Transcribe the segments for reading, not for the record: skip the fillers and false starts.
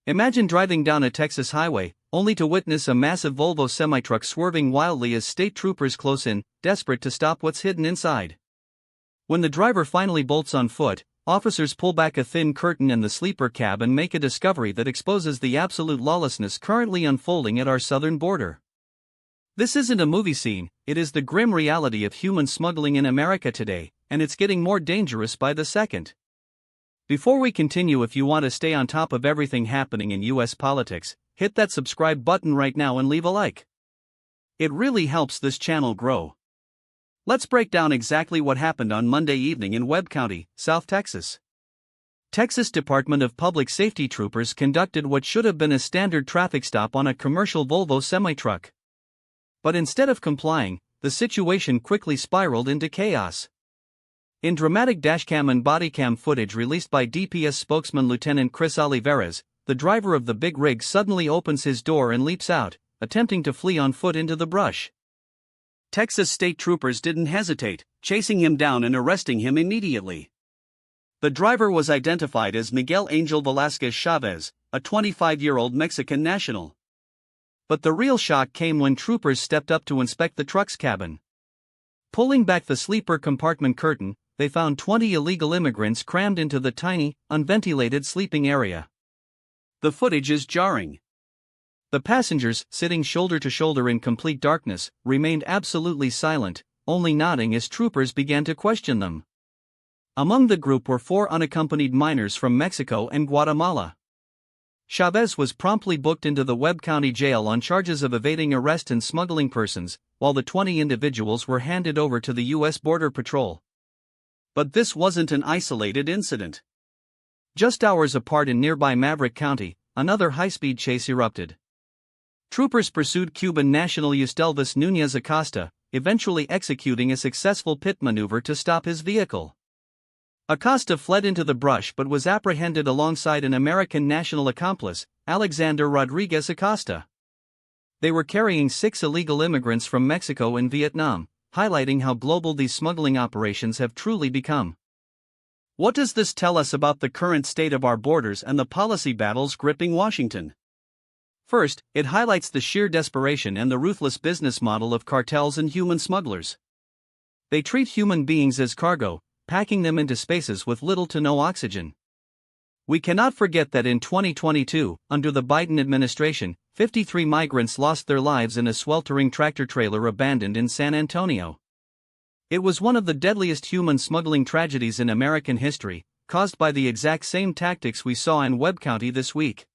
Imagine driving down a Texas highway, only to witness a massive Volvo semitruck swerving wildly as state troopers close in, desperate to stop what's hidden inside. When the driver finally bolts on foot, officers pull back a thin curtain in the sleeper cab and make a discovery that exposes the absolute lawlessness currently unfolding at our southern border. This isn't a movie scene, it is the grim reality of human smuggling in America today, and it's getting more dangerous by the second. Before we continue, if you want to stay on top of everything happening in US politics, hit that subscribe button right now and leave a like. It really helps this channel grow. Let's break down exactly what happened on Monday evening in Webb County, South Texas. Texas Department of Public Safety troopers conducted what should have been a standard traffic stop on a commercial Volvo semi-truck. But instead of complying, the situation quickly spiraled into chaos. In dramatic dashcam and bodycam footage released by DPS spokesman Lieutenant Chris Olivares, the driver of the big rig suddenly opens his door and leaps out, attempting to flee on foot into the brush. Texas state troopers didn't hesitate, chasing him down and arresting him immediately. The driver was identified as Miguel Angel Velasquez Chavez, a 25-year-old Mexican national. But the real shock came when troopers stepped up to inspect the truck's cabin. Pulling back the sleeper compartment curtain, they found 20 illegal immigrants crammed into the tiny, unventilated sleeping area. The footage is jarring. The passengers, sitting shoulder to shoulder in complete darkness, remained absolutely silent, only nodding as troopers began to question them. Among the group were 4 unaccompanied minors from Mexico and Guatemala. Chavez was promptly booked into the Webb County Jail on charges of evading arrest and smuggling persons, while the 20 individuals were handed over to the U.S. Border Patrol. But this wasn't an isolated incident. Just hours apart in nearby Maverick County, another high-speed chase erupted. Troopers pursued Cuban national Eustelvis Núñez Acosta, eventually executing a successful pit maneuver to stop his vehicle. Acosta fled into the brush but was apprehended alongside an American national accomplice, Alexander Rodriguez Acosta. They were carrying 6 illegal immigrants from Mexico and Vietnam, highlighting how global these smuggling operations have truly become. What does this tell us about the current state of our borders and the policy battles gripping Washington? First, it highlights the sheer desperation and the ruthless business model of cartels and human smugglers. They treat human beings as cargo, packing them into spaces with little to no oxygen. We cannot forget that in 2022, under the Biden administration, 53 migrants lost their lives in a sweltering tractor-trailer abandoned in San Antonio. It was one of the deadliest human smuggling tragedies in American history, caused by the exact same tactics we saw in Webb County this week.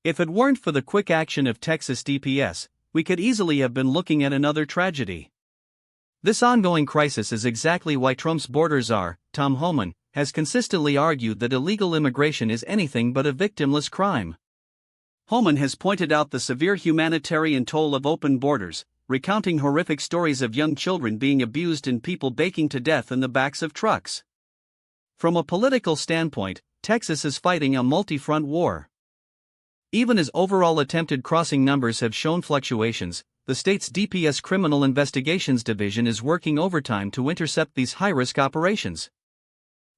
If it weren't for the quick action of Texas DPS, we could easily have been looking at another tragedy. This ongoing crisis is exactly why Trump's border czar, Tom Homan, has consistently argued that illegal immigration is anything but a victimless crime. Homan has pointed out the severe humanitarian toll of open borders, recounting horrific stories of young children being abused and people baking to death in the backs of trucks. From a political standpoint, Texas is fighting a multi-front war. Even as overall attempted crossing numbers have shown fluctuations, the state's DPS Criminal Investigations Division is working overtime to intercept these high-risk operations.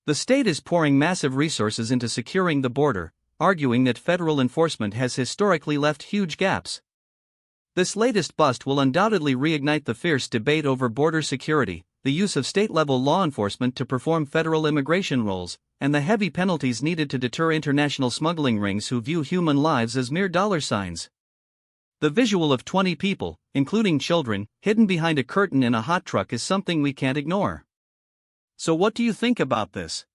The state is pouring massive resources into securing the border, arguing that federal enforcement has historically left huge gaps. This latest bust will undoubtedly reignite the fierce debate over border security, the use of state-level law enforcement to perform federal immigration roles, and the heavy penalties needed to deter international smuggling rings who view human lives as mere dollar signs. The visual of 20 people, including children, hidden behind a curtain in a hot truck is something we can't ignore. So what do you think about this?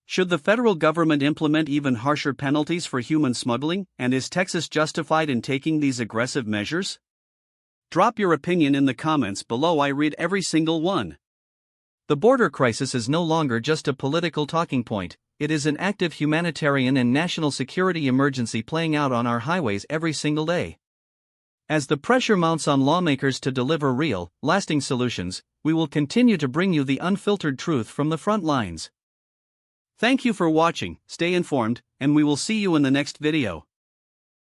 Should the federal government implement even harsher penalties for human smuggling, and is Texas justified in taking these aggressive measures? Drop your opinion in the comments below. I read every single one. The border crisis is no longer just a political talking point, it is an active humanitarian and national security emergency playing out on our highways every single day. As the pressure mounts on lawmakers to deliver real, lasting solutions, we will continue to bring you the unfiltered truth from the front lines. Thank you for watching, stay informed, and we will see you in the next video.